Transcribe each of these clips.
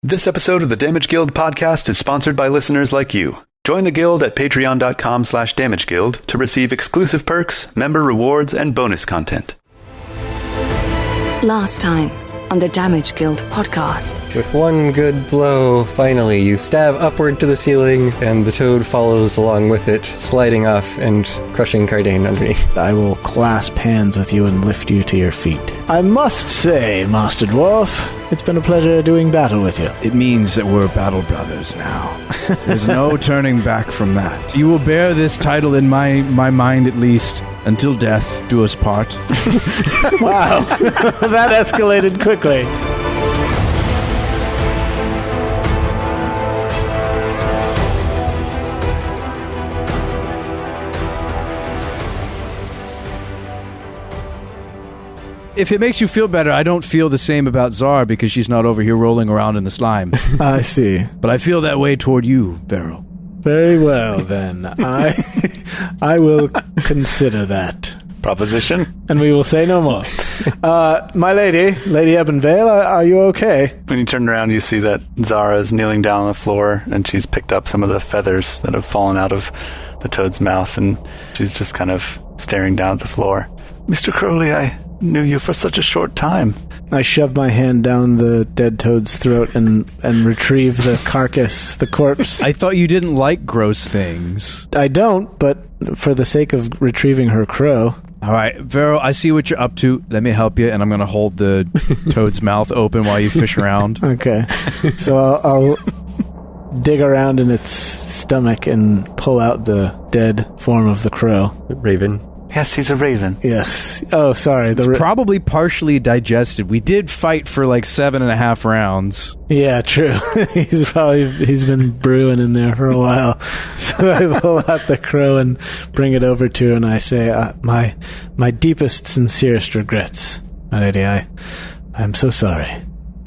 This episode of the Damage Guild podcast is sponsored by listeners like you. Join the guild at patreon.com/damageguild to receive exclusive perks, member rewards, and bonus content. Last time on the Damage Guild podcast. With one good blow, finally, you stab upward to the ceiling, and the toad follows along with it, sliding off and crushing Kardain underneath. I will clasp hands with you and lift you to your feet. I must say, Master Dwarf, it's been a pleasure doing battle with you. It means that we're battle brothers now. There's no turning back from that. You will bear this title in my mind at least, until death do us part. Wow, that escalated quickly. If it makes you feel better, I don't feel the same about Zara because she's not over here rolling around in the slime. I see. But I feel that way toward you, Verrol. Very well, then. I will consider that. Proposition? And we will say no more. My lady, Lady Ebonvale, are you okay? When you turn around, you see that Zara is kneeling down on the floor, and she's picked up some of the feathers that have fallen out of the toad's mouth, and she's just kind of staring down at the floor. Mr. Crowley, I knew you for such a short time. I shove my hand down the dead toad's throat and retrieve the carcass, the corpse. I thought you didn't like gross things. I don't, but for the sake of retrieving her crow. All right, Verrol, I see what you're up to. Let me help you, and I'm going to hold the toad's mouth open while you fish around. Okay. So I'll dig around in its stomach and pull out the dead form of the crow. Raven. Yes, he's a raven. Yes. Oh, sorry. It's probably partially digested. We did fight for like 7.5 rounds. Yeah, true. he's been brewing in there for a while. So I pull out the crow and bring it over to her, and I say, my deepest, sincerest regrets, my lady. I'm so sorry.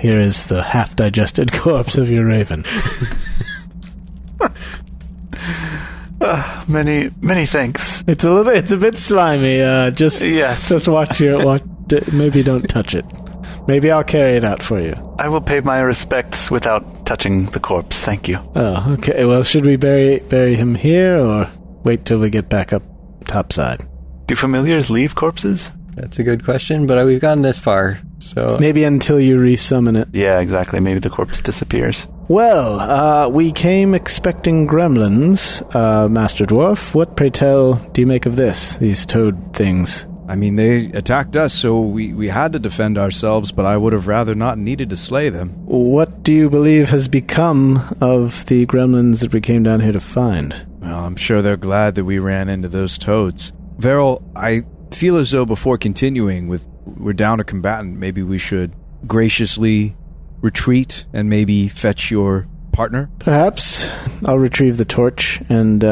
Here is the half-digested corpse of your raven. Many thanks. It's a bit slimy. Just watch maybe don't touch it. Maybe I'll carry it out for you. I will pay my respects without touching the corpse. Thank you. Oh, okay. Well, should we bury him here or wait till we get back up topside? Do familiars leave corpses? That's a good question, but we've gone this far, so... Maybe until you resummon it. Yeah, exactly. Maybe the corpse disappears. Well, we came expecting gremlins, Master Dwarf. What, pray tell, do you make of these toad things? I mean, they attacked us, so we had to defend ourselves, but I would have rather not needed to slay them. What do you believe has become of the gremlins that we came down here to find? Well, I'm sure they're glad that we ran into those toads. Verrol, I feel as though before continuing we're down a combatant, maybe we should graciously retreat and maybe fetch your partner? Perhaps. I'll retrieve the torch and,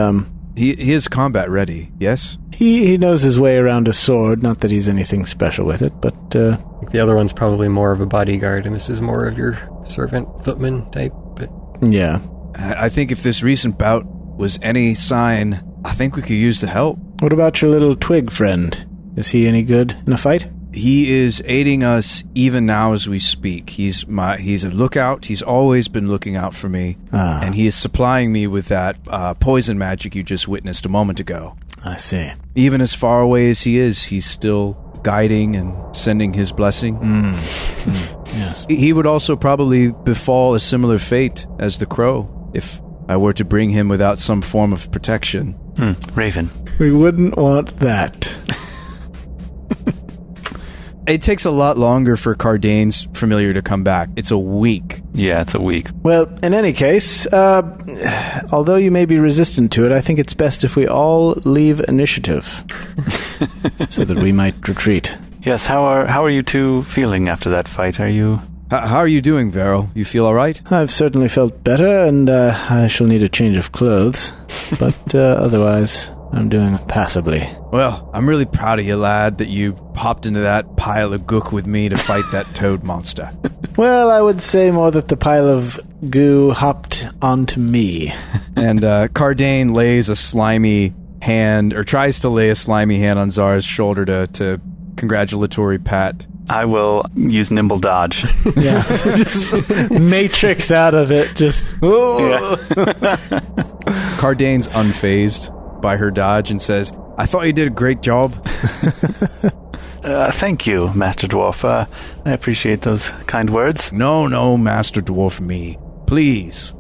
He is combat ready, yes? He knows his way around a sword, not that he's anything special with it, but, The other one's probably more of a bodyguard, and this is more of your servant, footman type, but... Yeah. I think if this recent bout was any sign, I think we could use the help. What about your little twig friend? Is he any good in a fight? He is aiding us even now as we speak. He's a lookout. He's always been looking out for me. And he is supplying me with that poison magic you just witnessed a moment ago. I see. Even as far away as he is, he's still guiding and sending his blessing. Yes. He would also probably befall a similar fate as the crow if I were to bring him without some form of protection. Raven. We wouldn't want that. It takes a lot longer for Kardain's familiar to come back. It's a week. Yeah, it's a week. Well, in any case, although you may be resistant to it, I think it's best if we all leave initiative so that we might retreat. Yes, how are you two feeling after that fight? Are you... How are you doing, Verrol? You feel all right? I've certainly felt better, and I shall need a change of clothes, but otherwise... I'm doing passably. Well, I'm really proud of you, lad, that you hopped into that pile of gook with me to fight that toad monster. Well, I would say more that the pile of goo hopped onto me. And Kardain lays a slimy hand, or tries to lay a slimy hand on Zara's shoulder to congratulatory pat. I will use nimble dodge. Yeah, just matrix out of it. Just Kardain's unfazed by her dodge and says, I thought you did a great job. Thank you, Master Dwarf. I appreciate those kind words. No, Master Dwarf me. Please,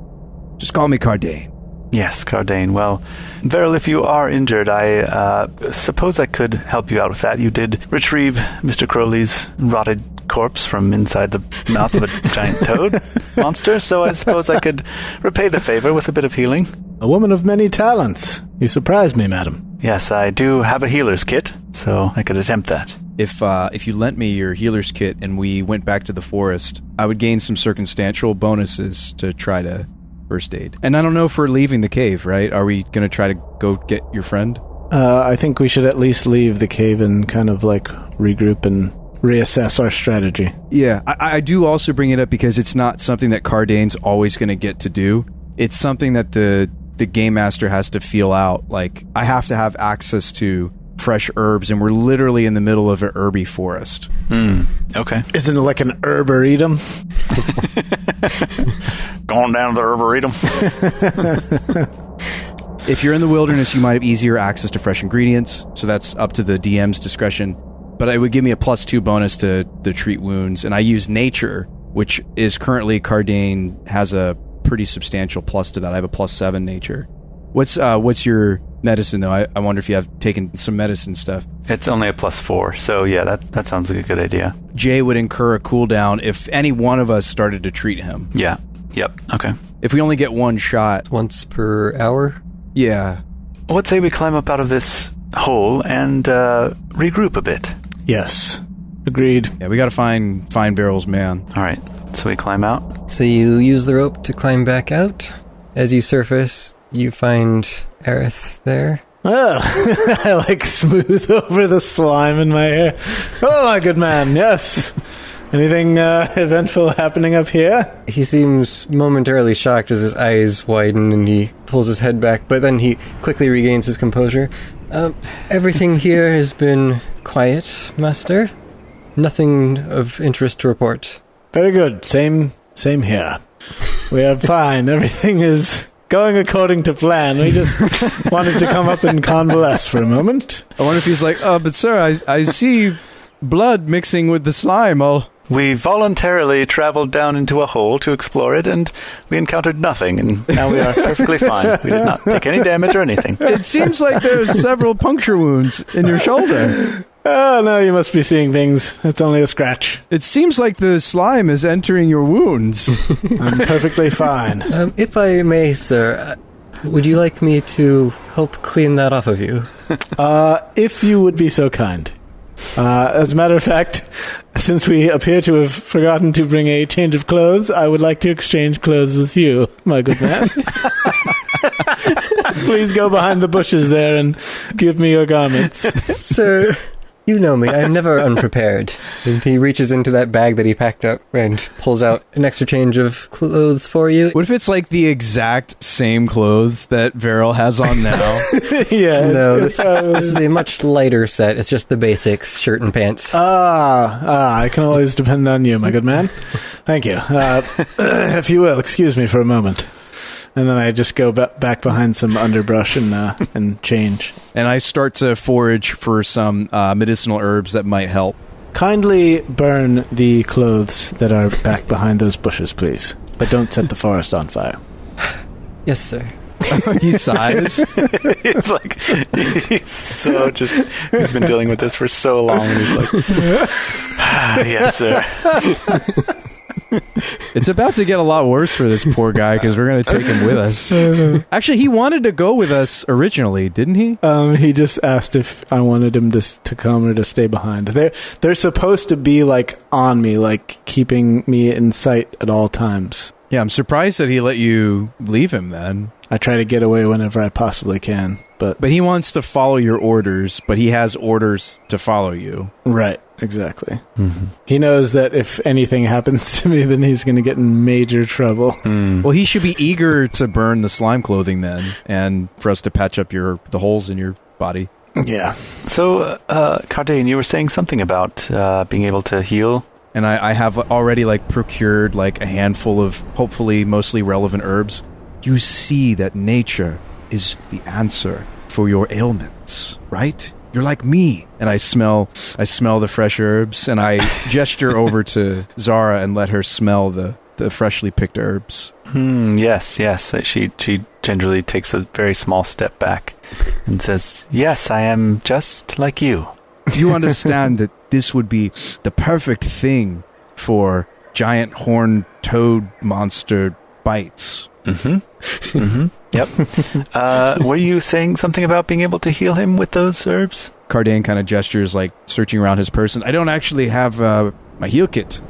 just call me Kardain. Yes, Kardain. Well, Verrol, if you are injured, I suppose I could help you out with that. You did retrieve Mr. Crowley's rotted corpse from inside the mouth of a giant toad monster, so I suppose I could repay the favor with a bit of healing. a woman of many talents. You surprise me, madam. Yes, I do have a healer's kit, so I could attempt that. If you lent me your healer's kit and we went back to the forest, I would gain some circumstantial bonuses to try to first aid. And I don't know if we're leaving the cave, right? Are we going to try to go get your friend? I think we should at least leave the cave and kind of like regroup and reassess our strategy. Yeah, I do also bring it up because it's not something that Kardain's always going to get to do. It's something that the game master has to feel out. Like, I have to have access to fresh herbs, and we're literally in the middle of an herby forest. Okay. Isn't it like an arboretum? Going down to the arboretum. If you're in the wilderness, you might have easier access to fresh ingredients, so that's up to the DM's discretion. But it would give me a +2 bonus to treat wounds, and I use nature, which is currently Kardain has a pretty substantial plus to that. I have a +7 nature. What's your medicine, though? I wonder if you have taken some medicine stuff. It's only a +4, so yeah, that sounds like a good idea. Jay would incur a cooldown if any one of us started to treat him. Yeah. Yep. Okay. If we only get one shot. Once per hour? Yeah. Let's say we climb up out of this hole and regroup a bit. Yes. Agreed. Yeah, we gotta find Verrol's man. All right. So we climb out. So you use the rope to climb back out. As you surface, you find Aerith there. Oh, I like smooth over the slime in my hair. Oh, my good man, yes. Anything eventful happening up here? He seems momentarily shocked as his eyes widen and he pulls his head back, but then he quickly regains his composure. Everything here has been quiet, Master. Nothing of interest to report. Very good. Same here. We are fine. Everything is going according to plan. We just wanted to come up and convalesce for a moment. I wonder if he's like, but sir, I see blood mixing with the slime. We voluntarily traveled down into a hole to explore it, and we encountered nothing, and now we are perfectly fine. We did not take any damage or anything. It seems like there's several puncture wounds in your shoulder. Oh, no, you must be seeing things. It's only a scratch. It seems like the slime is entering your wounds. I'm perfectly fine. If I may, sir, would you like me to help clean that off of you? If you would be so kind. As a matter of fact, since we appear to have forgotten to bring a change of clothes, I would like to exchange clothes with you, my good man. Please go behind the bushes there and give me your garments. Sir, you know me. I'm never unprepared. And he reaches into that bag that he packed up and pulls out an extra change of clothes for you. What if it's like the exact same clothes that Verrol has on now? Yeah. No, this is a much lighter set. It's just the basics, shirt and pants. I can always depend on you, my good man. Thank you. If you will, excuse me for a moment. And then I just go back behind some underbrush and change. And I start to forage for some medicinal herbs that might help. Kindly burn the clothes that are back behind those bushes, please. But don't set the forest on fire. Yes, sir. He sighs. He's like, he's been dealing with this for so long, and he's like, yes, sir. It's about to get a lot worse for this poor guy because we're going to take him with us. Actually, he wanted to go with us originally, didn't he? He just asked if I wanted him to come or to stay behind. They're supposed to be like on me, like keeping me in sight at all times. Yeah, I'm surprised that he let you leave him then. I try to get away whenever I possibly can, but he wants to follow your orders, but he has orders to follow you. Right. Exactly. Mm-hmm. He knows that if anything happens to me, then he's going to get in major trouble. Well, he should be eager to burn the slime clothing then, and for us to patch up the holes in your body. Yeah. So, Kardain, you were saying something about being able to heal. And I have already procured a handful of hopefully mostly relevant herbs. You see that nature is the answer for your ailments, right? You're like me. And I smell the fresh herbs, and I gesture over to Zara and let her smell the freshly picked herbs. Yes. She gingerly takes a very small step back and says, "Yes, I am just like you." You understand that this would be the perfect thing for giant horned toad monster bites. Yep. Were you saying something about being able to heal him with those herbs? Kardain kind of gestures, searching around his person. I don't actually have my heal kit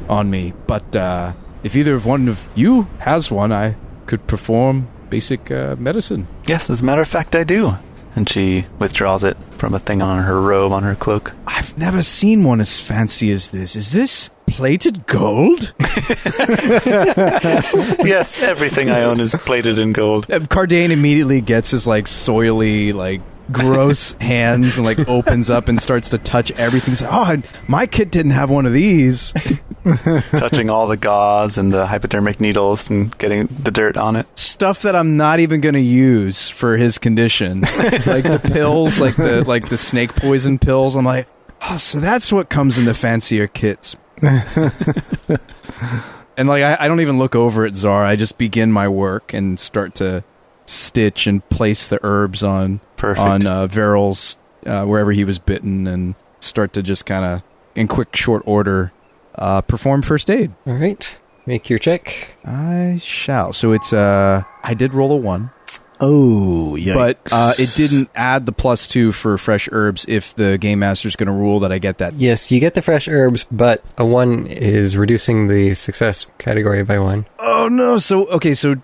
on me, but if either one of you has one, I could perform basic medicine. Yes, as a matter of fact, I do. And she withdraws it from a thing on her robe, on her cloak. I've never seen one as fancy as this. Is this plated gold? Yes, everything I own is plated in gold. Kardain immediately gets his soily, gross hands and opens up and starts to touch everything. He's like, "Oh, my kit didn't have one of these." Touching all the gauze and the hypodermic needles and getting the dirt on it. Stuff that I'm not even going to use for his condition. The pills, the snake poison pills. I'm like, oh, so that's what comes in the fancier kits. And I don't even look over at Zara. I just begin my work and start to stitch and place the herbs on Verrol's wherever he was bitten, and start to just kind of in quick short order perform first aid. All right. Make your check. I shall. So it's I did roll a 1. Oh, yikes. But it didn't add the +2 for fresh herbs if the game master's going to rule that I get that. Yes, you get the fresh herbs, but a 1 is reducing the success category by 1. Oh no, so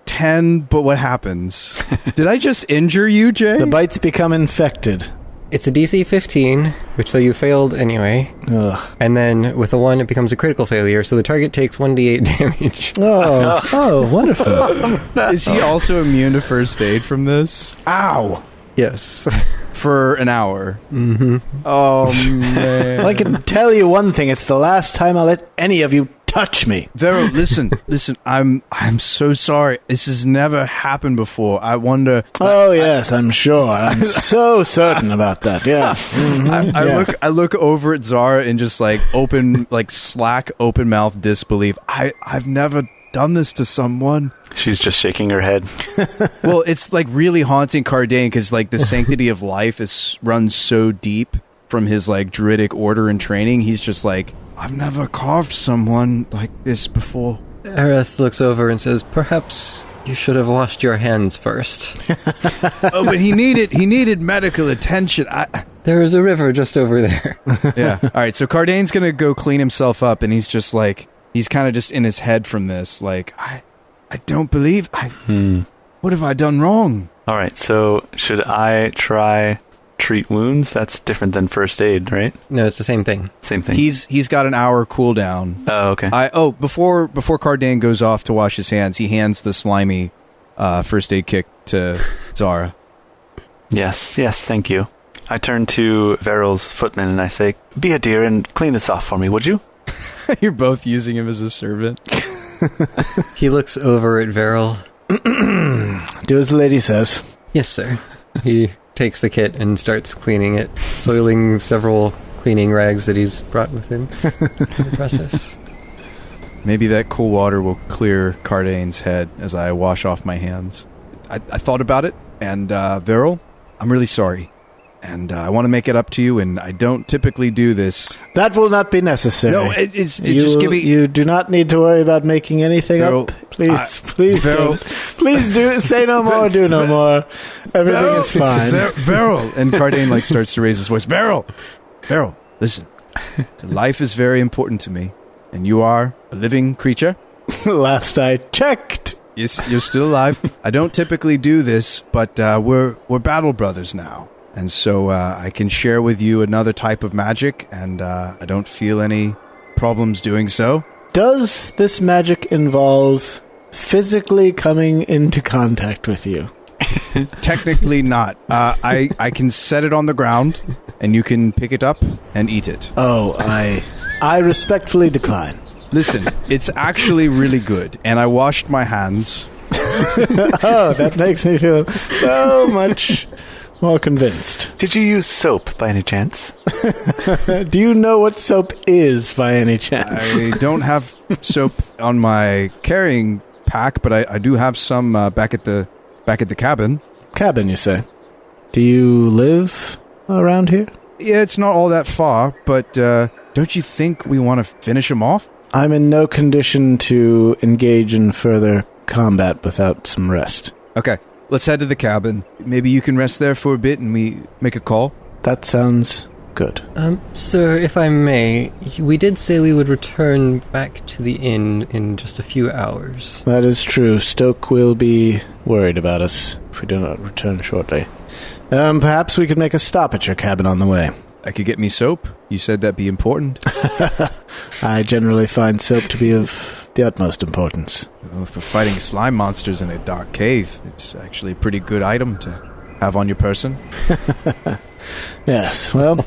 10, but what happens? Did I just injure you, Jay? The bites become infected. It's a DC 15, which so you failed anyway. Ugh. And then with a 1, it becomes a critical failure, so the target takes 1d8 damage. Oh, wonderful. Is he also immune to first aid from this? Ow. Yes. For an hour. Mm-hmm. Oh, man. Well, I can tell you one thing. It's the last time I'll let any of you touch me. Verrol, listen. I'm so sorry. This has never happened before. I wonder. Oh yes, I'm sure. I'm so certain about that. Yeah. Mm-hmm. I look over at Zara and just slack open mouth disbelief. I've never done this to someone. She's just shaking her head. Well, it's really haunting Kardain because the sanctity of life runs so deep from his druidic order and training. He's just I've never carved someone like this before. Aerith looks over and says, "Perhaps you should have washed your hands first." Oh, but he needed medical attention. There is a river just over there. Yeah. All right, so Kardain's going to go clean himself up, and he's just he's kind of just in his head from this. I don't believe... What have I done wrong? All right, so should I try treat wounds? That's different than first aid, right? No, it's the same thing. Same thing. He's got an hour cooldown. Oh, okay. Before Kardain goes off to wash his hands, he hands the slimy first aid kit to Zara. Yes, thank you. I turn to Verrol's footman and I say, "Be a dear and clean this off for me, would you?" You're both using him as a servant. He looks over at Verrol. Do as the lady says. Yes, sir. He takes the kit and starts cleaning it, soiling several cleaning rags that he's brought with him in the process. Maybe that cool water will clear Kardain's head as I wash off my hands. I thought about it, and Verrol, I'm really sorry. And I want to make it up to you, and I don't typically do this. That will not be necessary. No, just give me... You do not need to worry about making anything Verrol, up. Please don't. Please do. Say no more, do no more. Everything is fine. Verrol! And Kardain starts to raise his voice. Verrol, listen. Life is very important to me, and you are a living creature. Last I checked. Yes, you're still alive. I don't typically do this, but we're battle brothers now. And so I can share with you another type of magic, and I don't feel any problems doing so. Does this magic involve physically coming into contact with you? Technically not. I can set it on the ground, and you can pick it up and eat it. Oh, I respectfully decline. Listen, it's actually really good, and I washed my hands. Oh, that makes me feel so much more convinced. Did you use soap by any chance? Do you know what soap is by any chance? I don't have soap on my carrying pack, but I do have some back at the cabin. Cabin, you say? Do you live around here? Yeah, it's not all that far, but don't you think we want to finish him off? I'm in no condition to engage in further combat without some rest. Okay, let's head to the cabin. Maybe you can rest there for a bit and we make a call. That sounds good. Sir, if I may, we did say we would return back to the inn in just a few hours. That is true. Stoke will be worried about us if we do not return shortly. Perhaps we could make a stop at your cabin on the way. I could get me soap. You said that'd be important. I generally find soap to be of the utmost importance. Well, for fighting slime monsters in a dark cave, it's actually a pretty good item to have on your person. Yes, well,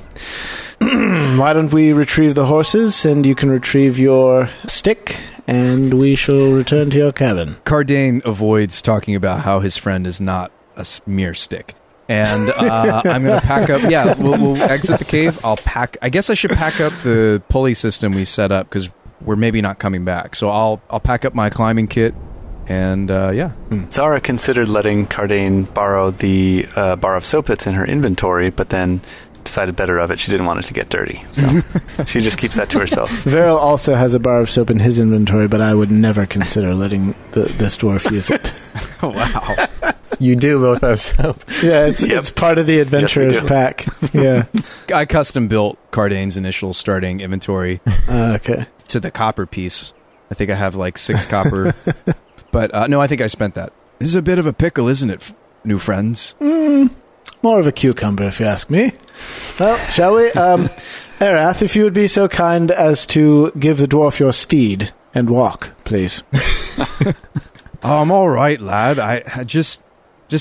why don't we retrieve the horses, and you can retrieve your stick, and we shall return to your cabin. Kardain avoids talking about how his friend is not a mere stick. And I'm going to pack up... Yeah, we'll exit the cave. I guess I should pack up the pulley system we set up, because we're maybe not coming back. So I'll pack up my climbing kit, and yeah. Zara considered letting Kardain borrow the bar of soap that's in her inventory, but then decided better of it. She didn't want it to get dirty. So she just keeps that to herself. Verrol also has a bar of soap in his inventory, but I would never consider letting this dwarf use it. Wow. You do both have soap. Yeah, it's part of the adventurer's pack. Yeah. I custom built Kardain's initial starting inventory Okay. to the copper piece. I think I have like 6 copper. But no, I think I spent that. This is a bit of a pickle, isn't it, new friends? More of a cucumber, if you ask me. Well, shall we? Arath, if you would be so kind as to give the dwarf your steed and walk, please. Oh, I'm all right, lad. I just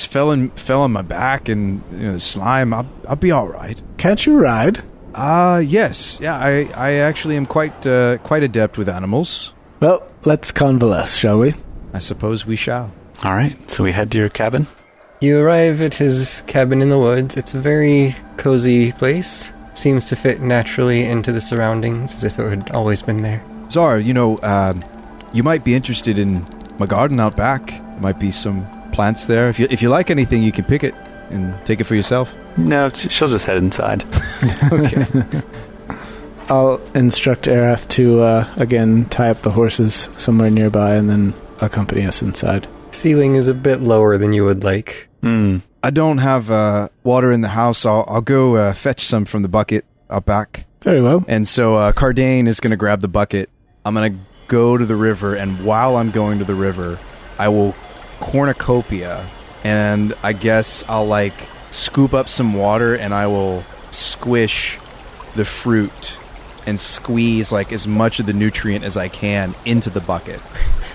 fell on my back and the slime. I'll be all right. Can't you ride? Yes. Yeah, I actually am quite adept with animals. Well, let's convalesce, shall we? I suppose we shall. All right, so we head to your cabin. You arrive at his cabin in the woods. It's a very cozy place. Seems to fit naturally into the surroundings, as if it had always been there. Zara, you might be interested in my garden out back. There might be some plants there. If you like anything, you can pick it and take it for yourself. No, she'll just head inside. Okay. I'll instruct Arath to, again, tie up the horses somewhere nearby and then accompany us inside. Ceiling is a bit lower than you would like. I don't have water in the house. I'll go fetch some from the bucket out back. Very well. And so Kardain is going to grab the bucket. I'm going to go to the river, and while I'm going to the river, I will cornucopia, and I guess I'll scoop up some water, and I will squish the fruit and squeeze as much of the nutrient as I can into the bucket.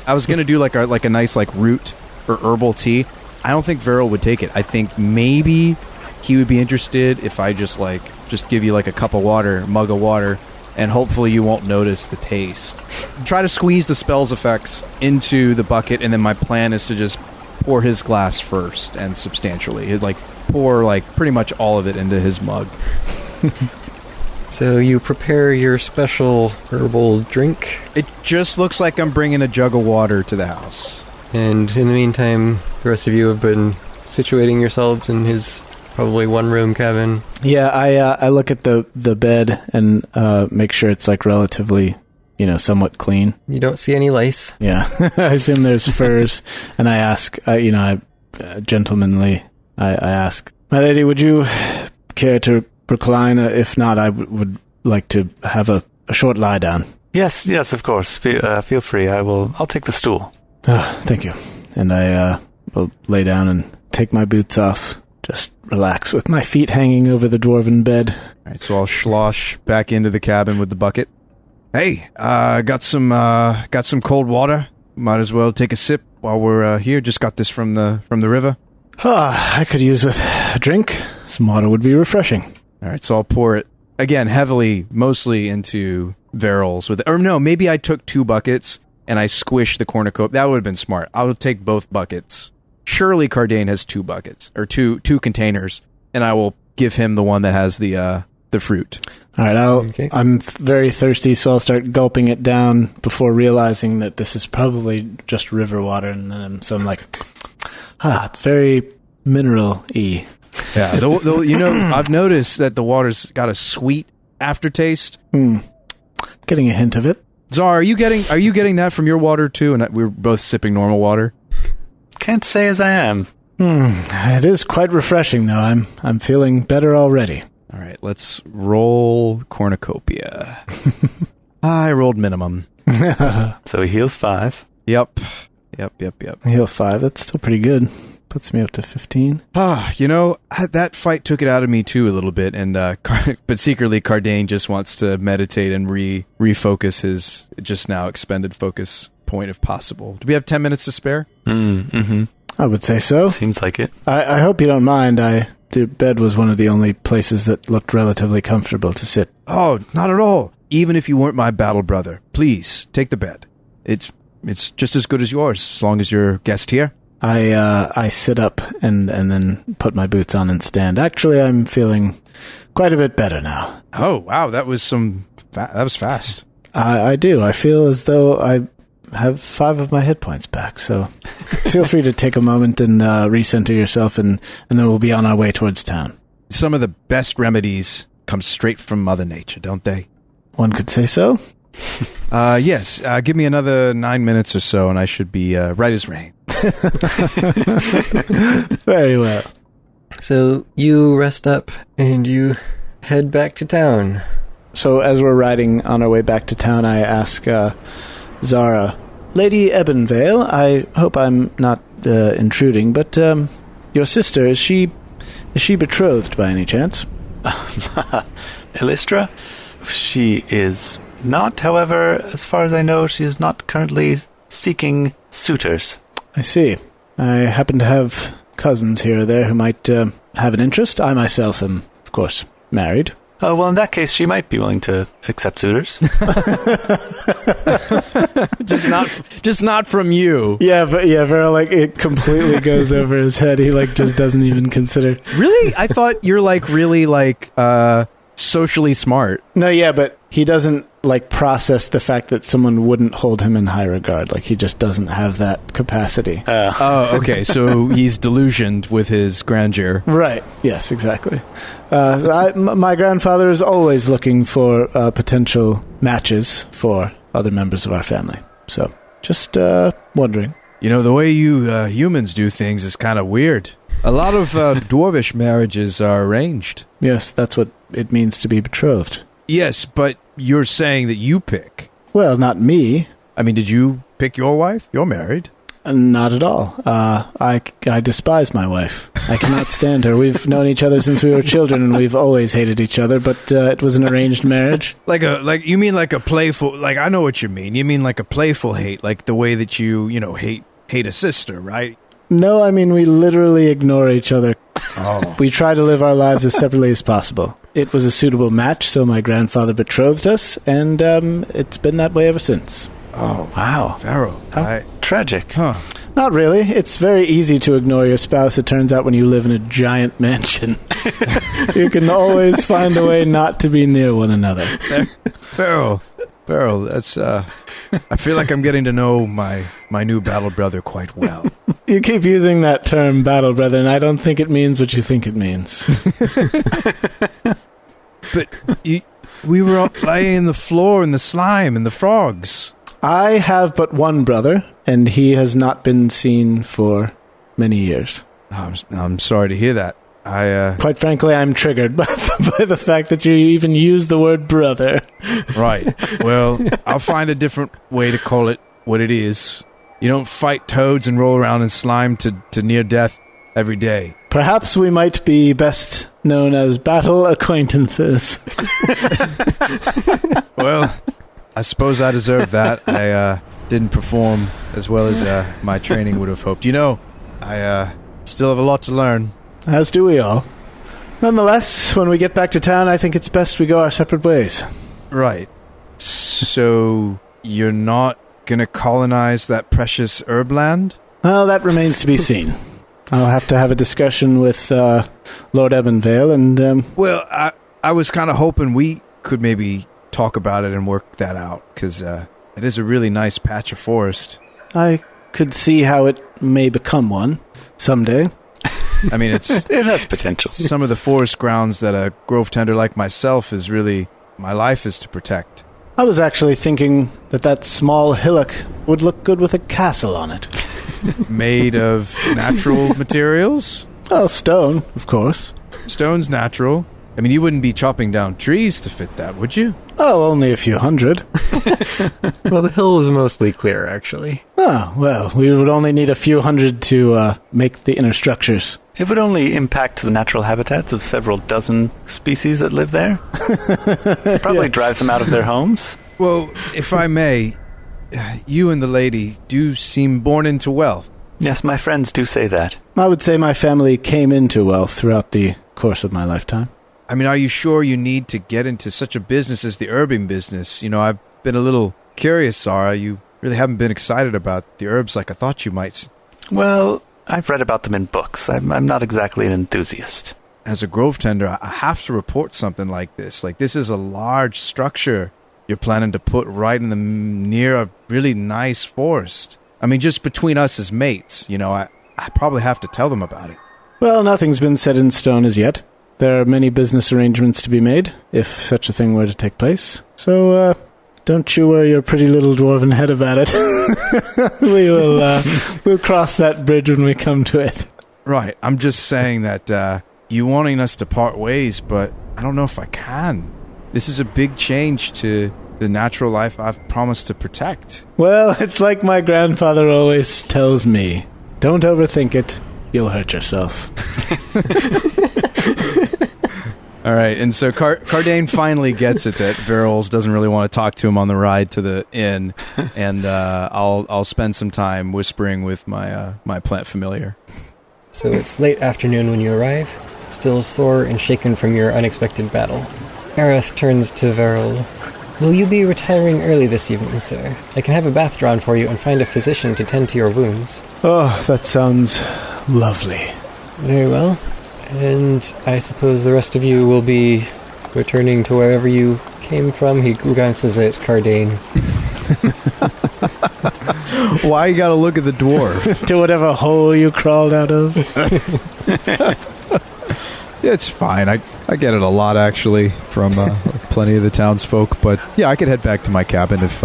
I was going to do a nice root or herbal tea. I don't think Verrol would take it. I think maybe he would be interested if I just give you a cup of water, mug of water, and hopefully you won't notice the taste. Try to squeeze the spell's effects into the bucket, and then my plan is to just pour his glass first and substantially. He'd pour pretty much all of it into his mug. So you prepare your special herbal drink. It just looks like I'm bringing a jug of water to the house. And in the meantime, the rest of you have been situating yourselves in his probably one-room cabin. Yeah, I look at the bed and make sure it's relatively, somewhat clean. You don't see any lice. Yeah, I assume there's furs, and I ask, gentlemanly, I ask, my lady, would you care to recline? If not, I would like to have a short lie down. Yes, of course. Feel free. I'll take the stool. Thank you. And I will lay down and take my boots off. Just relax with my feet hanging over the dwarven bed. All right, so I'll slosh back into the cabin with the bucket. Hey, got some cold water. Might as well take a sip while we're here. Just got this from the river. I could use with a drink. Some water would be refreshing. All right, so I'll pour it, again, heavily, mostly into Verrol's. Or no, maybe I took 2 buckets and I squished the cornucopia. That would have been smart. I would take both buckets. Surely Kardain has 2 buckets, or two containers, and I will give him the one that has the fruit. All right, I'm very thirsty, so I'll start gulping it down before realizing that this is probably just river water, and then I'm like, it's very mineral-y. Yeah, I've noticed that the water's got a sweet aftertaste. Getting a hint of it. Zara, are you getting that from your water too? And we're both sipping normal water. Can't say as I am. It is quite refreshing, though. I'm feeling better already. All right, let's roll cornucopia. I rolled minimum. So he heals 5. Yep. Heal 5. That's still pretty good. Puts me up to 15. That fight took it out of me too a little bit, and but secretly Kardain just wants to meditate and refocus his just now expended focus point if possible. Do we have 10 minutes to spare? Mm-hmm. I would say so. Seems like it. I hope you don't mind. The bed was one of the only places that looked relatively comfortable to sit. Oh, not at all. Even if you weren't my battle brother, please take the bed. It's just as good as yours, as long as you're guest here. I sit up and then put my boots on and stand. Actually, I'm feeling quite a bit better now. Oh, wow, that was fast. I do. I feel as though I have 5 of my hit points back, so feel free to take a moment and recenter yourself, and then we'll be on our way towards town. Some of the best remedies come straight from Mother Nature, don't they? One could say so. Yes, give me another 9 minutes or so, and I should be right as rain. Very well. So you rest up and you head back to town. So as we're riding on our way back to town, I ask Zara, Lady Ebonvale, I hope I'm not intruding, but your sister, is she betrothed by any chance? Illustra? She is not, however, as far as I know, she is not currently seeking suitors. I see. I happen to have cousins here or there who might have an interest. I myself am, of course, married. Oh, well, in that case, she might be willing to accept suitors. just not from you. Yeah, but Verrol, it completely goes over his head. He just doesn't even consider. Really? I thought you're really socially smart. No, yeah, but he doesn't process the fact that someone wouldn't hold him in high regard. He just doesn't have that capacity. Oh, okay. So he's delusioned with his grandeur. Right. Yes, exactly. My grandfather is always looking for potential matches for other members of our family. So, just wondering. The way you humans do things is kind of weird. A lot of dwarvish marriages are arranged. Yes, that's what it means to be betrothed. Yes, but you're saying that you pick. Well, not me. I mean, did you pick your wife? You're married. Not at all. I despise my wife. I cannot stand her. We've known each other since we were children, and we've always hated each other, but it was an arranged marriage. You mean like a playful, I know what you mean. You mean like a playful hate, like the way that you hate a sister, right? No, I mean we literally ignore each other. Oh. We try to live our lives as separately as possible. It was a suitable match, so my grandfather betrothed us, and it's been that way ever since. Oh, wow. Verrol. How tragic. Huh. Not really. It's very easy to ignore your spouse, it turns out, when you live in a giant mansion. You can always find a way not to be near one another. Verrol, that's... I feel like I'm getting to know my new battle brother quite well. You keep using that term, battle brother, and I don't think it means what you think it means. But we were all lying in the floor in the slime and the frogs. I have but one brother, and he has not been seen for many years. I'm sorry to hear that. Quite frankly, I'm triggered by the fact that you even use the word brother. Right. Well, I'll find a different way to call it what it is. You don't fight toads and roll around in slime to near death every day. Perhaps we might be best known as battle acquaintances. Well, I suppose I deserve that. I didn't perform as well as my training would have hoped. I Still have a lot to learn. As do we all. Nonetheless, when we get back to town, I think it's best we go our separate ways. Right. So, you're not gonna colonize that precious herb land? Well, that remains to be seen. I'll have to have a discussion with Lord Ebonvale and... Well, I was kind of hoping we could maybe talk about it and work that out, because it is a really nice patch of forest. I could see how it may become one someday. I mean, it has potential. Some of the forest grounds that a grove tender like myself is really... my life is to protect. I was actually thinking that small hillock would look good with a castle on it. Made of natural materials? Well, stone, of course. Stone's natural. I mean, you wouldn't be chopping down trees to fit that, would you? Oh, only a few hundred. Well, the hill is mostly clear, actually. Oh, well, we would only need a few hundred to make the inner structures. It would only impact the natural habitats of several dozen species that live there. Probably drive them out of their homes. Well, if I may, you and the lady do seem born into wealth. Yes, my friends do say that. I would say my family came into wealth throughout the course of my lifetime. I mean, are you sure you need to get into such a business as the herbing business? You know, I've been a little curious, Zara. You really haven't been excited about the herbs like I thought you might. Well, I've read about them in books. I'm not exactly an enthusiast. As a grove tender, I have to report something like this. Like, this is a large structure you're planning to put right in the near a really nice forest. I mean, just between us as mates, you know, I probably have to tell them about it. Well, nothing's been set in stone as yet. There are many business arrangements to be made, if such a thing were to take place. So, don't you worry your pretty little dwarven head about it. We'll cross that bridge when we come to it. Right. I'm just saying that you wanting us to part ways, but I don't know if I can. This is a big change to the natural life I've promised to protect. Well, it's like my grandfather always tells me. Don't overthink it. You'll hurt yourself. All right, and so Kardain finally gets it that Verrol doesn't really want to talk to him on the ride to the inn, and I'll spend some time whispering with my plant familiar. So it's late afternoon when you arrive, still sore and shaken from your unexpected battle. Aerith turns to Verrol. Will you be retiring early this evening, sir? I can have a bath drawn for you and find a physician to tend to your wounds. Oh, that sounds lovely. Very well. And I suppose the rest of you will be returning to wherever you came from? He glances at Kardain. Why you gotta look at the dwarf? To whatever hole you crawled out of. It's fine. I get it a lot, actually, from plenty of the townsfolk. But, yeah, I could head back to my cabin if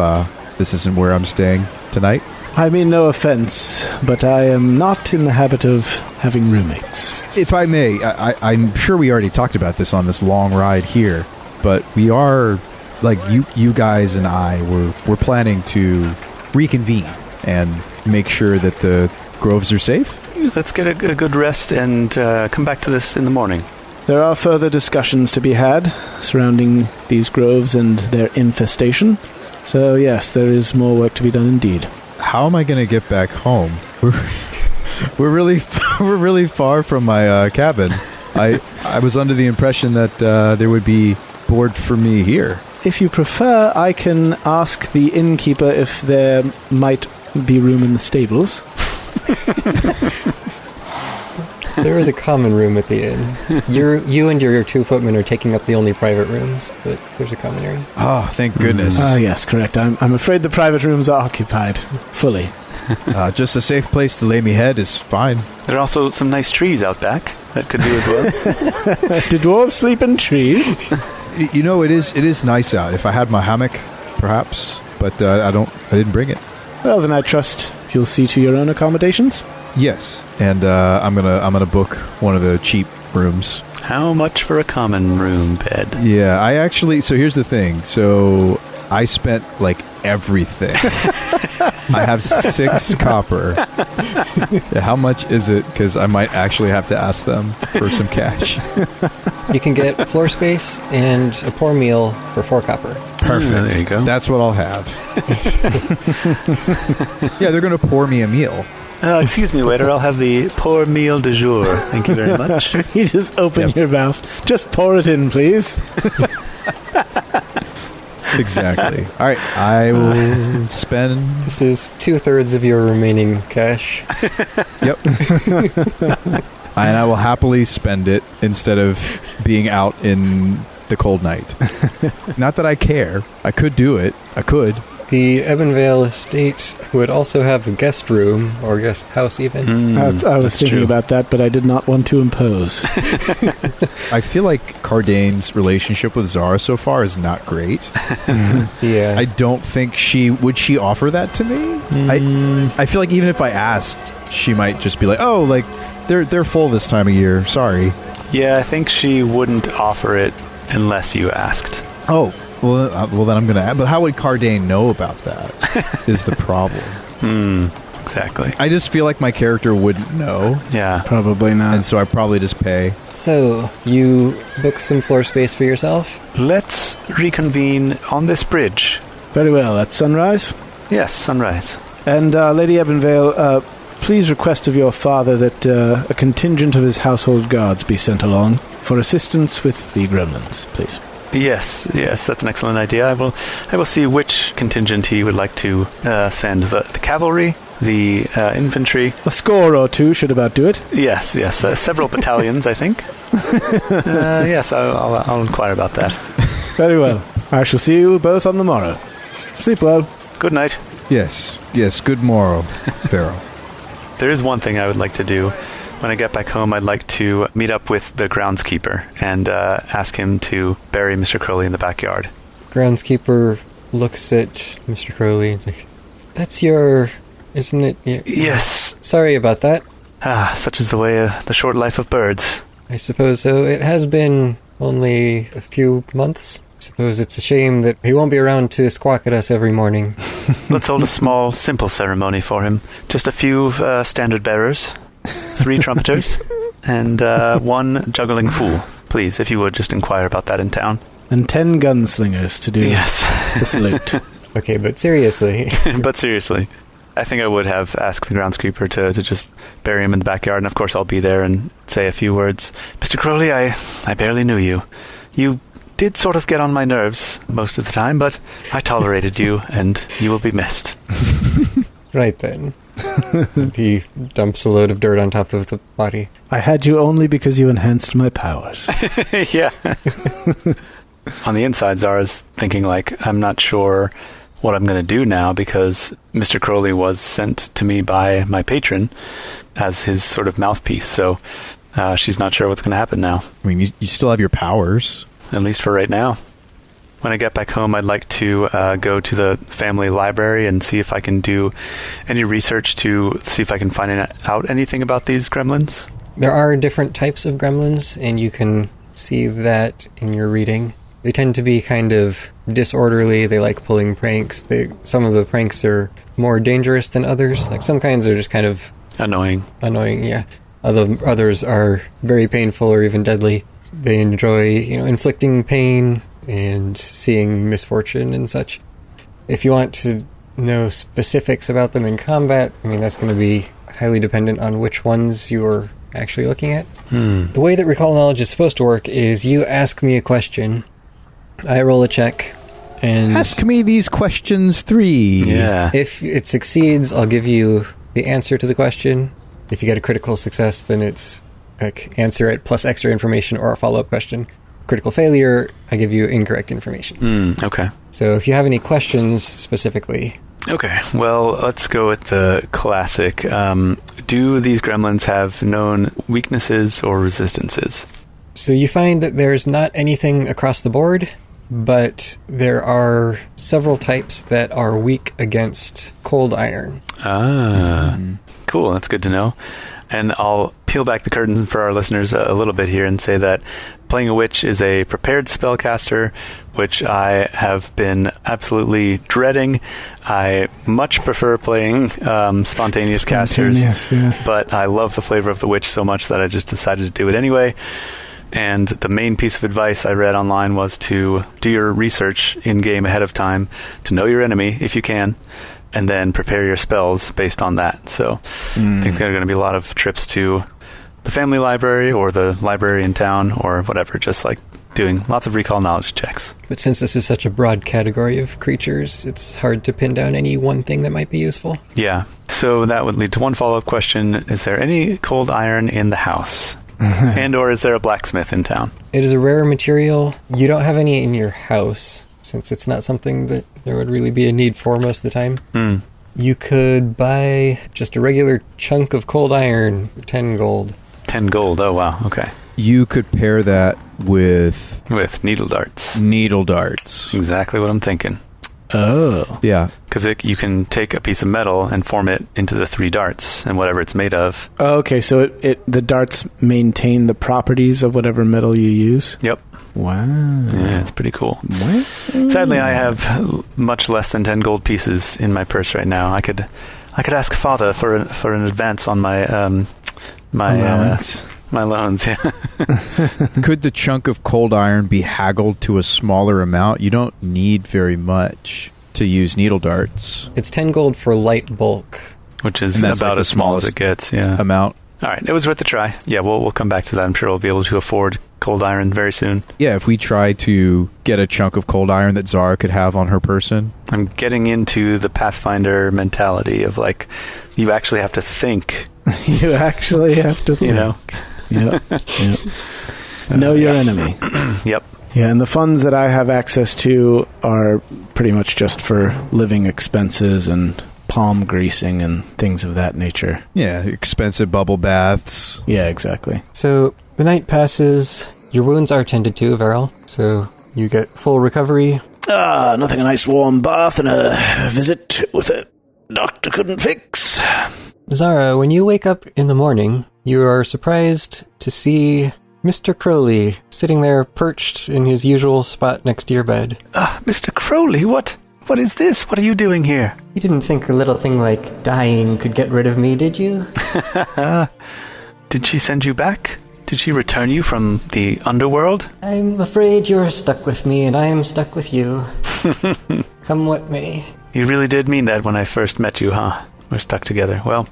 this isn't where I'm staying tonight. I mean no offense, but I am not in the habit of having roommates. If I may, I'm sure we already talked about this on this long ride here, but we are, like, you guys and I, we're planning to reconvene and make sure that the groves are safe. Let's get a good rest and come back to this in the morning. There are further discussions to be had surrounding these groves and their infestation. So yes, there is more work to be done indeed. How am I going to get back home? We're really far from my cabin. I was under the impression that there would be board for me here. If you prefer, I can ask the innkeeper if there might be room in the stables. There is a common room at the inn. You and your two footmen are taking up the only private rooms, but there's a common area. Oh, thank goodness. Yes, correct. I'm afraid the private rooms are occupied fully. Just a safe place to lay me head is fine. There are also some nice trees out back that could do as well. Do dwarves sleep in trees? You know, it is nice out. If I had my hammock, perhaps, but I didn't bring it. Well, then I trust you'll see to your own accommodations. Yes, and I'm gonna book one of the cheap rooms. How much for a common room bed? Yeah, I actually. So here's the thing. So I spent like everything. I have 6 copper. Yeah, how much is it? Because I might actually have to ask them for some cash. You can get floor space and a poor meal for 4 copper. Perfect. There you go. That's what I'll have. Yeah, they're going to pour me a meal. Excuse me, waiter. I'll have the pour meal du jour. Thank you very much. You just open your mouth. Just pour it in, please. Exactly. All right, I will spend... This is 2/3 of your remaining cash. Yep. And I will happily spend it instead of being out in the cold night. Not that I care. I could do it. I could. The Ebenvale estate would also have a guest room, or guest house even. I was thinking about that, but I did not want to impose. I feel like Kardain's relationship with Zara so far is not great. Yeah. I don't think would she offer that to me? I feel like even if I asked, she might just be like, oh, like, they're full this time of year. Sorry. Yeah, I think she wouldn't offer it unless you asked. Oh, well, then I'm going to add. But how would Kardain know about that is the problem. Exactly. I just feel like my character wouldn't know. Yeah. Probably not. And so I probably just pay. So, you book some floor space for yourself? Let's reconvene on this bridge. Very well. At sunrise? Yes, sunrise. And Lady Ebenvale, please request of your father that a contingent of his household guards be sent along for assistance with the gremlins, please. Yes, that's an excellent idea. I will see which contingent he would like to send. The cavalry, the infantry. A score or two should about do it. Yes, several battalions, I think. Yes, I'll inquire about that. Very well. I shall see you both on the morrow. Sleep well. Good night. Yes, good morrow, Verrol. There is one thing I would like to do. When I get back home, I'd like to meet up with the groundskeeper and ask him to bury Mr. Crowley in the backyard. Groundskeeper looks at Mr. Crowley and like, that's your... isn't it? Yes. Sorry about that. Such is the way of the short life of birds. I suppose so. It has been only a few months. I suppose it's a shame that he won't be around to squawk at us every morning. Let's hold a small, simple ceremony for him. Just a few standard bearers, 3 trumpeters, and 1 juggling fool. Please, if you would, just inquire about that in town. And 10 gunslingers to do the salute. Okay, but seriously. I think I would have asked the groundskeeper to just bury him in the backyard, and of course I'll be there and say a few words. Mr. Crowley, I barely knew you. You did sort of get on my nerves most of the time, but I tolerated you, and you will be missed. Right then. He dumps a load of dirt on top of the body. I had you only because you enhanced my powers. Yeah. On the inside, Zara's thinking, like, I'm not sure what I'm going to do now because Mr. Crowley was sent to me by my patron as his sort of mouthpiece, so she's not sure what's going to happen now. I mean, you still have your powers. At least for right now. When I get back home, I'd like to go to the family library and see if I can do any research to see if I can find out anything about these gremlins. There are different types of gremlins, and you can see that in your reading. They tend to be kind of disorderly. They like pulling pranks. Some of the pranks are more dangerous than others. Like some kinds are just kind of Annoying, yeah. Others are very painful or even deadly. They enjoy, inflicting pain and seeing misfortune and such. If you want to know specifics about them in combat, I mean, that's going to be highly dependent on which ones you're actually looking at. The way that recall knowledge is supposed to work is you ask me a question, I roll a check, and... Ask me these questions 3. Yeah. If it succeeds, I'll give you the answer to the question. If you get a critical success, then it's like answer it plus extra information or a follow-up question. Critical failure, I give you incorrect information. Okay. So if you have any questions specifically... Okay, well, let's go with the classic. Do these gremlins have known weaknesses or resistances? So you find that there's not anything across the board, but there are several types that are weak against cold iron. Cool, that's good to know. And I'll peel back the curtains for our listeners a little bit here and say that playing a witch is a prepared spellcaster, which I have been absolutely dreading. I much prefer playing spontaneous casters, but I love the flavor of the witch so much that I just decided to do it anyway. And the main piece of advice I read online was to do your research in-game ahead of time, to know your enemy if you can, and then prepare your spells based on that. So I think there are going to be a lot of trips to the family library or the library in town or whatever, just like doing lots of recall knowledge checks. But since this is such a broad category of creatures, it's hard to pin down any one thing that might be useful. Yeah. So that would lead to one follow-up question. Is there any cold iron in the house? And or is there a blacksmith in town? It is a rare material. You don't have any in your house, since it's not something that there would really be a need for most of the time. You could buy just a regular chunk of cold iron for 10 gold. 10 gold. Oh, wow. Okay. You could pair that with needle darts. Needle darts. Exactly what I'm thinking. Oh. Yeah. Because you can take a piece of metal and form it into the 3 darts and whatever it's made of. Oh, okay, so the darts maintain the properties of whatever metal you use? Yep. Wow. Yeah, it's pretty cool. What? Sadly, I have much less than 10 gold pieces in my purse right now. I could ask Father for an advance on my allowance. My loans, yeah. Could the chunk of cold iron be haggled to a smaller amount? You don't need very much to use needle darts. It's 10 gold for light bulk. Which is about as small as it gets, yeah. Amount. All right, it was worth a try. Yeah, we'll come back to that. I'm sure we'll be able to afford cold iron very soon. Yeah, if we try to get a chunk of cold iron that Zara could have on her person. I'm getting into the Pathfinder mentality of, like, you actually have to think. You actually have to think. You know? Yep. Know your enemy. Yep. Yeah, and the funds that I have access to are pretty much just for living expenses and palm greasing and things of that nature. Yeah, expensive bubble baths. Yeah, exactly. So the night passes. Your wounds are tended to, Verrol. So you get full recovery. Nothing a nice warm bath and a visit with a doctor couldn't fix. Zara, when you wake up in the morning, you are surprised to see Mr. Crowley sitting there perched in his usual spot next to your bed. Mr. Crowley, what is this? What are you doing here? You didn't think a little thing like dying could get rid of me, did you? Did she send you back? Did she return you from the underworld? I'm afraid you're stuck with me, and I am stuck with you. Come what may. You really did mean that when I first met you, huh? We're stuck together. Well,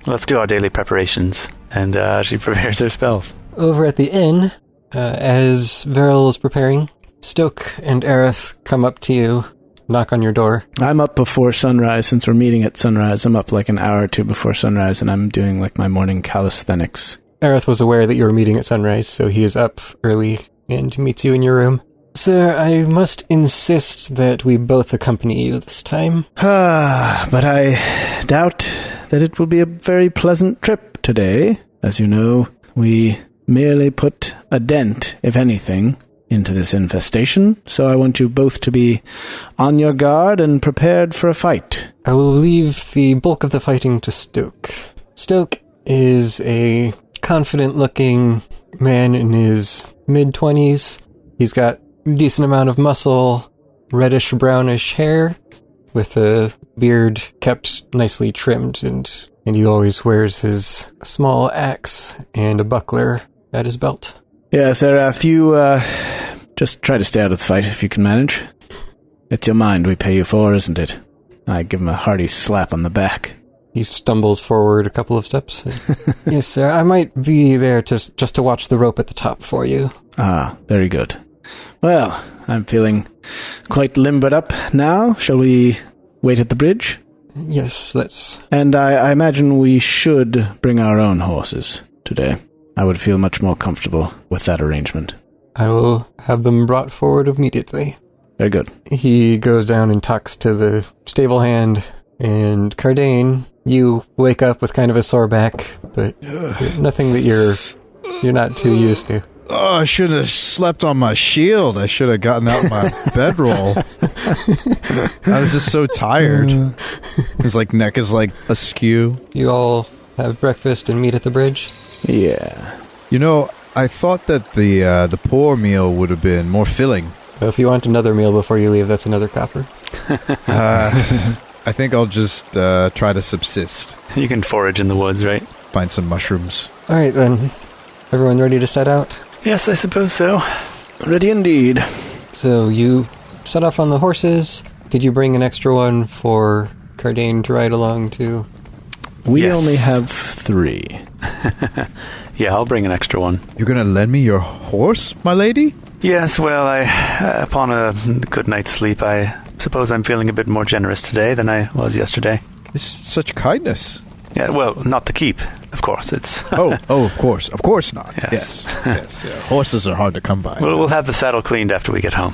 let's do our daily preparations. And she prepares her spells. Over at the inn, as Verrol is preparing, Stoke and Aerith come up to you, knock on your door. I'm up before sunrise. Since we're meeting at sunrise, I'm up like an hour or two before sunrise, and I'm doing like my morning calisthenics. Aerith was aware that you were meeting at sunrise, so he is up early and meets you in your room. Sir, I must insist that we both accompany you this time. But I doubt that it will be a very pleasant trip today. As you know, we merely put a dent, if anything, into this infestation, so I want you both to be on your guard and prepared for a fight. I will leave the bulk of the fighting to Stoke. Stoke is a confident-looking man in his mid-20s. He's got decent amount of muscle, reddish-brownish hair, with a beard kept nicely trimmed, and he always wears his small axe and a buckler at his belt. Yeah, Seraph, you just try to stay out of the fight if you can manage. It's your mind we pay you for, isn't it? I give him a hearty slap on the back. He stumbles forward a couple of steps. Yes, sir, I might be there just to watch the rope at the top for you. Ah, very good. Well, I'm feeling quite limbered up now. Shall we wait at the bridge? Yes, let's. And I imagine we should bring our own horses today. I would feel much more comfortable with that arrangement. I will have them brought forward immediately. Very good. He goes down and talks to the stable hand, and Kardain, you wake up with kind of a sore back, but nothing that you're not too used to. Oh, I should have slept on my shield. I should have gotten out my bedroll. I was just so tired. His neck is askew. You all have breakfast and meet at the bridge? Yeah. You know, I thought that the poor meal would have been more filling. So if you want another meal before you leave, that's another copper. I think I'll just try to subsist. You can forage in the woods, right? Find some mushrooms. All right, then. Everyone ready to set out? Yes, I suppose so. Ready indeed. So you set off on the horses. Did you bring an extra one for Kardain to ride along too? We Yes. only have 3. Yeah, I'll bring an extra one. You're going to lend me your horse, my lady? Yes, well, upon a good night's sleep, I suppose I'm feeling a bit more generous today than I was yesterday. This is such kindness. Yeah, well, not to keep, of course. It's Oh, of course. Of course not. Yes. Yes. Yeah. Horses are hard to come by. we'll have the saddle cleaned after we get home.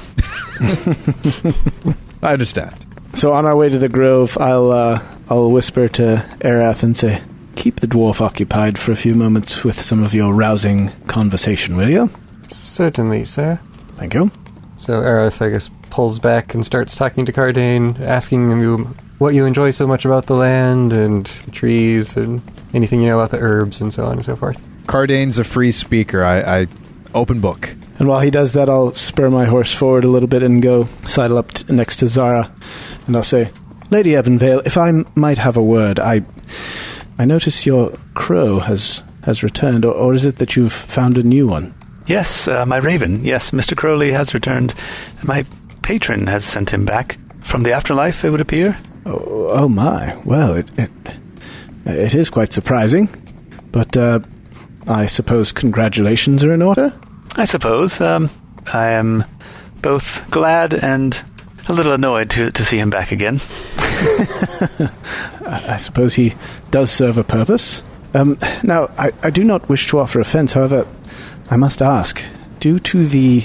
I understand. So on our way to the grove, I'll whisper to Erath and say, keep the dwarf occupied for a few moments with some of your rousing conversation, will you? Certainly, sir. Thank you. So Aerith, I guess, pulls back and starts talking to Kardain, asking him what you enjoy so much about the land and the trees and anything you know about the herbs and so on and so forth. Kardain's a free speaker. I open book. And while he does that, I'll spur my horse forward a little bit and go sidle up next to Zara. And I'll say, Lady Ebenvale, if I might have a word, I notice your crow has returned, or is it that you've found a new one? Yes, my raven. Yes, Mr. Crowley has returned. My patron has sent him back. From the afterlife, it would appear. Oh my. Well, it is quite surprising. But I suppose congratulations are in order? I suppose. I am both glad and a little annoyed to see him back again. I suppose he does serve a purpose. Now, I do not wish to offer offense, however, I must ask, due to the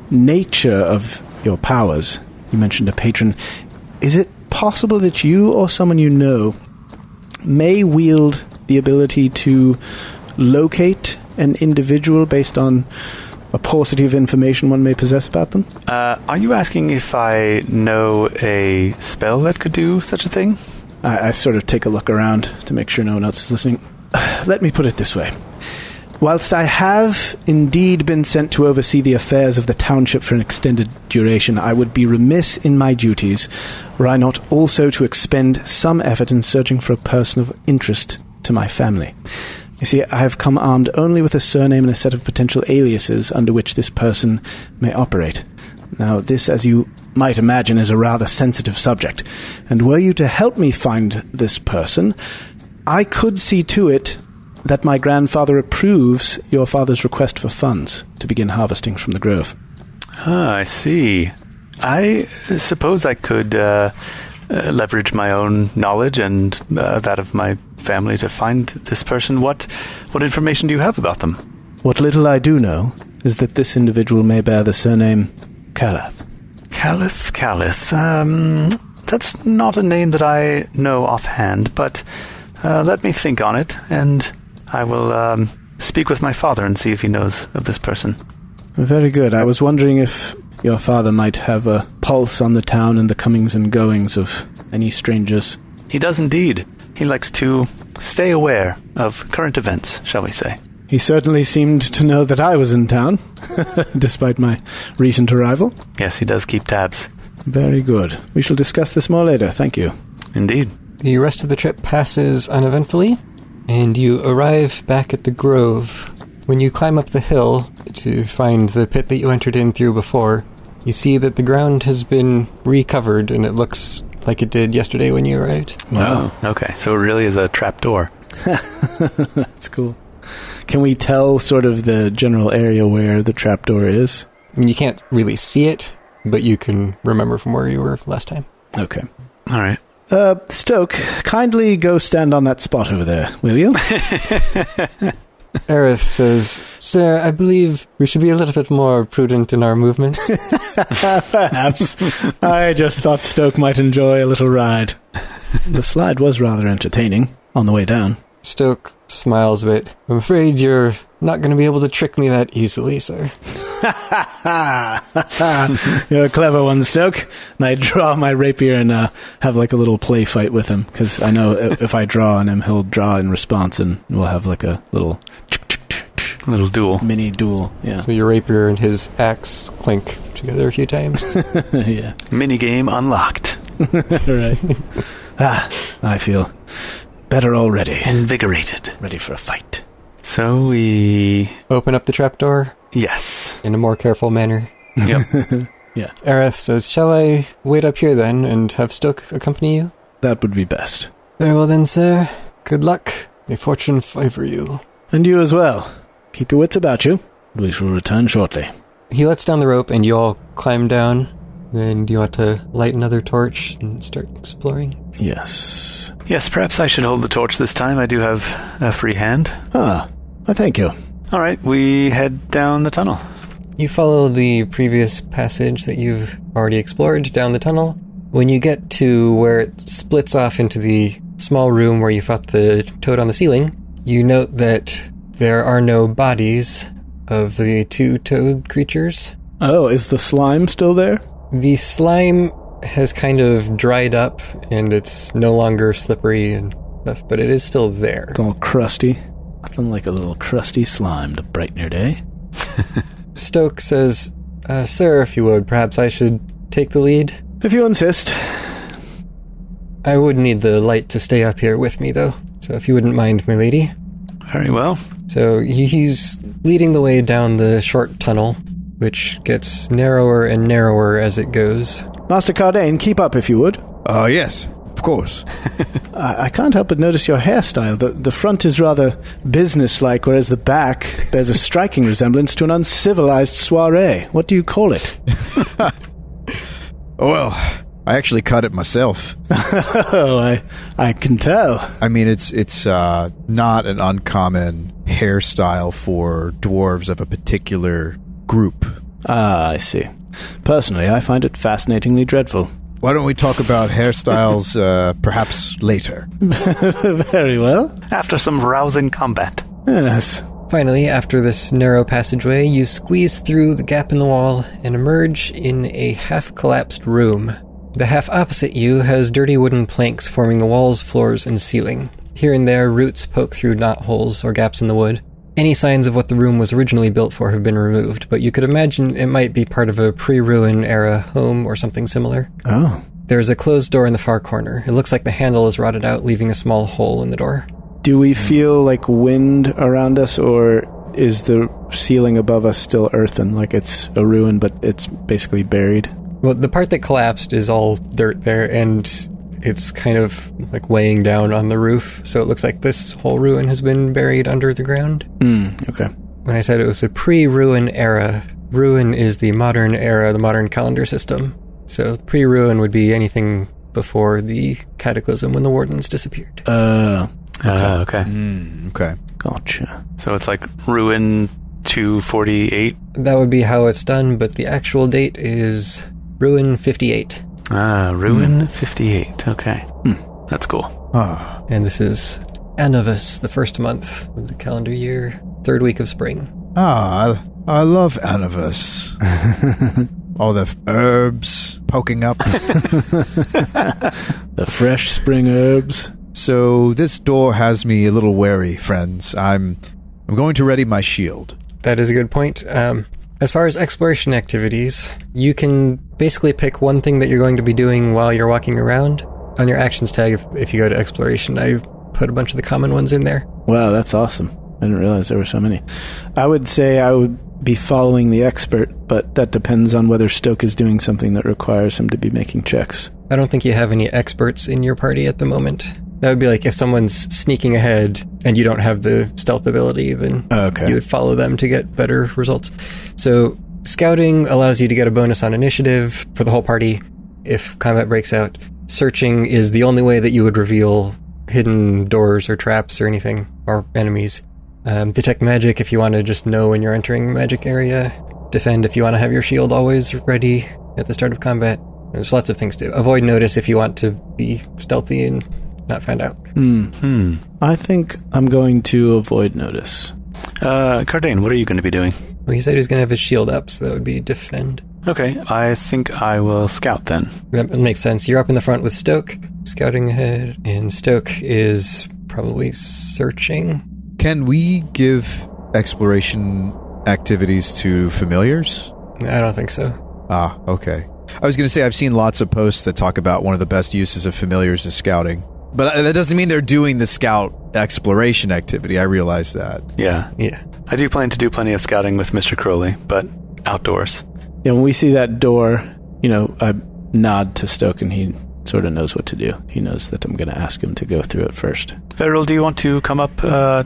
nature of your powers, you mentioned a patron, is it possible that you or someone you know may wield the ability to locate an individual based on a paucity of information one may possess about them? Are you asking if I know a spell that could do such a thing? I sort of take a look around to make sure no one else is listening. Let me put it this way. Whilst I have indeed been sent to oversee the affairs of the township for an extended duration, I would be remiss in my duties were I not also to expend some effort in searching for a person of interest to my family. You see, I have come armed only with a surname and a set of potential aliases under which this person may operate. Now, this, as you might imagine, is a rather sensitive subject, and were you to help me find this person, I could see to it that my grandfather approves your father's request for funds to begin harvesting from the grove. Ah, I see. I suppose I could leverage my own knowledge and that of my family to find this person. What information do you have about them? What little I do know is that this individual may bear the surname Calath. Calith. That's not a name that I know offhand, but let me think on it, and I will speak with my father and see if he knows of this person. Very good. I was wondering if your father might have a pulse on the town and the comings and goings of any strangers. He does indeed. He likes to stay aware of current events, shall we say. He certainly seemed to know that I was in town, despite my recent arrival. Yes, he does keep tabs. Very good. We shall discuss this more later. Thank you. Indeed. The rest of the trip passes uneventfully, and you arrive back at the grove. When you climb up the hill to find the pit that you entered in through before, you see that the ground has been recovered, and it looks like it did yesterday when you arrived. Wow. Oh, okay. So it really is a trap door. That's cool. Can we tell sort of the general area where the trapdoor is? I mean, you can't really see it, but you can remember from where you were last time. Okay. All right. Stoke, kindly go stand on that spot over there, will you? Aerith says, Sir, I believe we should be a little bit more prudent in our movements. Perhaps. I just thought Stoke might enjoy a little ride. The slide was rather entertaining on the way down. Stoke smiles a bit. I'm afraid you're not going to be able to trick me that easily, sir. You're a clever one, Stoke. And I draw my rapier and have like a little play fight with him, because I know if I draw on him, he'll draw in response, and we'll have like a little duel. Mini duel, yeah. So your rapier and his axe clink together a few times. Yeah. Minigame unlocked. Right. I feel better already. Invigorated. Ready for a fight. So we... Open up the trapdoor Yes. in a more careful manner. Yep. Yeah. Aerith says, shall I wait up here then and have Stoke accompany you? that would be best. Very well then, sir. Good luck. May fortune favor you. And you as well. Keep your wits about you. We shall return shortly. He lets down the rope and you all climb down. Then do you want to light another torch and start exploring? Yes. Yes, perhaps I should hold the torch this time. I do have a free hand. Well, thank you. All right, we head down the tunnel. You follow the previous passage that you've already explored down the tunnel. When you get to where it splits off into the small room where you fought the toad on the ceiling, you note that there are no bodies of the two toad creatures. Oh, is the slime still there? The slime has kind of dried up, and it's no longer slippery and stuff, but it is still there. It's all crusty. Nothing like a little crusty slime to brighten your day. Stoke says, Sir, if you would, perhaps I should take the lead? If you insist. I would need the light to stay up here with me, though, so if you wouldn't mind, my lady. Very well. So he's leading the way down the short tunnel, which gets narrower and narrower as it goes. Master Kardain, keep up if you would. Yes, of course. I can't help but notice your hairstyle. The front is rather businesslike, whereas the back bears a striking resemblance to an uncivilized soiree. What do you call it? Well, I actually cut it myself. Oh, I can tell. I mean, it's not an uncommon hairstyle for dwarves of a particular group. Ah, I see. Personally, I find it fascinatingly dreadful. Why don't we talk about hairstyles perhaps later? Very well. After some rousing combat. Yes. Finally, after this narrow passageway, you squeeze through the gap in the wall and emerge in a half-collapsed room. The half opposite you has dirty wooden planks forming the walls, floors, and ceiling. Here and there, roots poke through knot holes or gaps in the wood. Any signs of what the room was originally built for have been removed, but you could imagine it might be part of a pre-ruin era home or something similar. Oh. There's a closed door in the far corner. It looks like the handle is rotted out, leaving a small hole in the door. Do we feel like wind around us, or is the ceiling above us still earthen, like it's a ruin, but it's basically buried? Well, the part that collapsed is all dirt there, and it's kind of like weighing down on the roof, so it looks like this whole ruin has been buried under the ground. Okay. When I said it was a pre-ruin era, ruin is the modern era, the modern calendar system. So pre-ruin would be anything before the cataclysm when the wardens disappeared. Okay. Okay. Gotcha. So it's like ruin 248. That would be how it's done, but the actual date is ruin 58. Ruin 58. Okay. That's cool. And this is Annivis, the first month of the calendar year, third week of spring. I love Annivis. All the herbs poking up. The fresh spring herbs. So this door has me a little wary, friends. I'm going to ready my shield. That is a good point. As far as exploration activities, you can basically pick one thing that you're going to be doing while you're walking around. On your actions tag, if you go to exploration, I've put a bunch of the common ones in there. Wow, that's awesome. I didn't realize there were so many. I would say I would be following the expert, but that depends on whether Stoke is doing something that requires him to be making checks. I don't think you have any experts in your party at the moment. That would be like if someone's sneaking ahead and you don't have the stealth ability, then you would follow them to get better results. So scouting allows you to get a bonus on initiative for the whole party if combat breaks out. Searching is the only way that you would reveal hidden doors or traps or anything, or enemies. Detect magic if you want to just know when you're entering a magic area. Defend if you want to have your shield always ready at the start of combat. There's lots of things to do. Avoid notice if you want to be stealthy and not found out. I think I'm going to avoid notice. Kardain, what are you going to be doing? Well, he said he was going to have his shield up, so that would be defend. Okay, I think I will scout then. That makes sense. You're up in the front with Stoke, scouting ahead, and Stoke is probably searching. Can we give exploration activities to familiars? I don't think so. Okay. I was going to say, I've seen lots of posts that talk about one of the best uses of familiars is scouting. But that doesn't mean they're doing the scout exploration activity. I realize that. Yeah. I do plan to do plenty of scouting with Mr. Crowley, but outdoors. Yeah, when we see that door, I nod to Stoke and he sort sort of knows what to do. He knows that I'm going to ask him to go through it first. Verrol, do you want to come up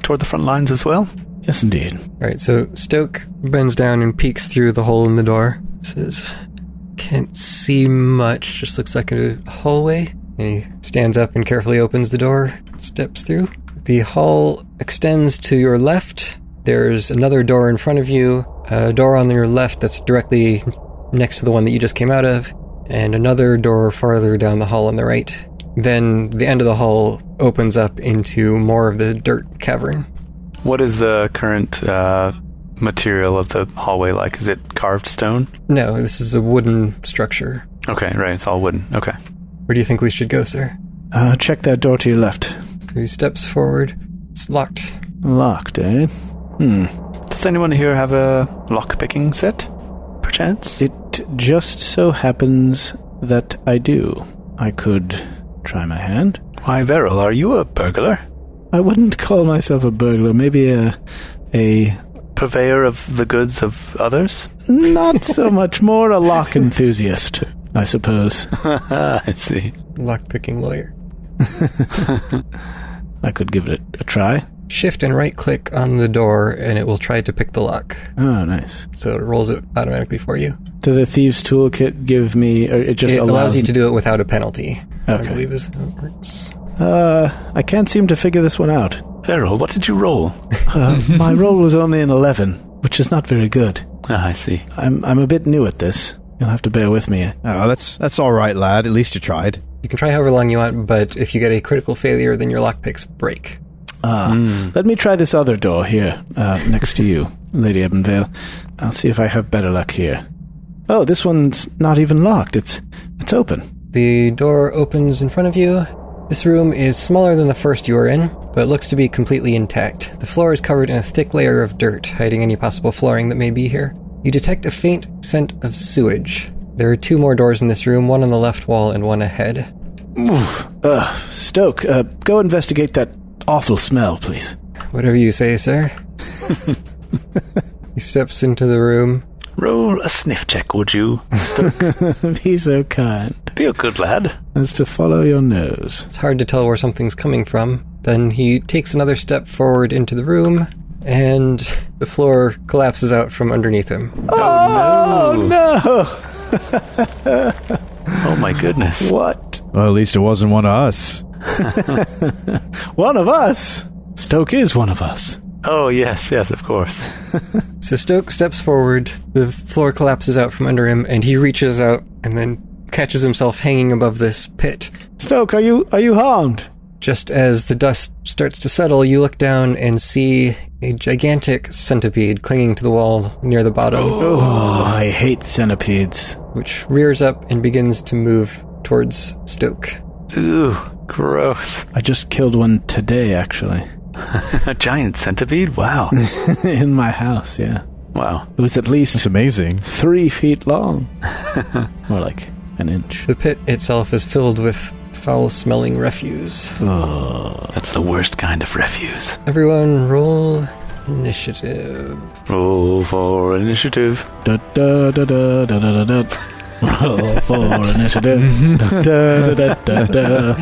toward the front lines as well? Yes, indeed. All right, so Stoke bends down and peeks through the hole in the door. Says, "Can't see much. Just looks like a hallway." And he stands up and carefully opens the door, steps through. The hall extends to your left. There's another door in front of you, a door on your left that's directly next to the one that you just came out of, and another door farther down the hall on the right. Then the end of the hall opens up into more of the dirt cavern. What is the current material of the hallway like? Is it carved stone? No, this is a wooden structure. Okay, right, it's all wooden. Okay. Where do you think we should go, sir? Check that door to your left. He steps forward. It's locked. Locked, eh? Does anyone here have a lock-picking set, perchance? It just so happens that I do. I could try my hand. Why, Verrol, are you a burglar? I wouldn't call myself a burglar. Maybe a purveyor of the goods of others? Not so much. More a lock enthusiast, I suppose. I see. Lock-picking lawyer. I could give it a try. Shift and right-click on the door, and it will try to pick the lock. Oh, nice. So it rolls it automatically for you. Does the Thieves' Toolkit give me... Or it just allows you to do it without a penalty. Okay. I believe is how it works. I can't seem to figure this one out. Verrol, what did you roll? My roll was only an 11, which is not very good. Ah, I see. I'm a bit new at this. You'll have to bear with me. Oh, that's all right, lad. At least you tried. You can try however long you want, but if you get a critical failure, then your lockpicks break. Let me try this other door here, next to you, Lady Ebonvale. I'll see if I have better luck here. Oh, this one's not even locked. It's open. The door opens in front of you. This room is smaller than the first you were in, but looks to be completely intact. The floor is covered in a thick layer of dirt, hiding any possible flooring that may be here. You detect a faint scent of sewage. There are 2 more doors in this room, one on the left wall and one ahead. Stoke, go investigate that awful smell, please. Whatever you say, sir. He steps into the room. Roll a sniff check, would you? Be so kind. Be a good lad. As to follow your nose. It's hard to tell where something's coming from. Then he takes another step forward into the room, and the floor collapses out from underneath him. Oh, no! Oh, my goodness. What? Well, at least it wasn't one of us. One of us? Stoke is one of us. Oh, yes, of course. So Stoke steps forward, the floor collapses out from under him, and he reaches out and then catches himself hanging above this pit. Stoke, are you harmed? Just as the dust starts to settle, you look down and see a gigantic centipede clinging to the wall near the bottom. Oh, I hate centipedes. Which rears up and begins to move towards Stoke. Ooh, gross. I just killed one today, actually. A giant centipede? Wow. In my house, yeah. Wow. It was at least... It's amazing. 3 feet long. More like an inch. The pit itself is filled with foul-smelling refuse. Oh. That's the worst kind of refuse. Everyone roll initiative. Roll for initiative. Da da da da da da da da. Roll for initiative. Da da da da da.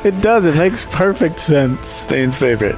It does. It makes perfect sense. Thane's favorite.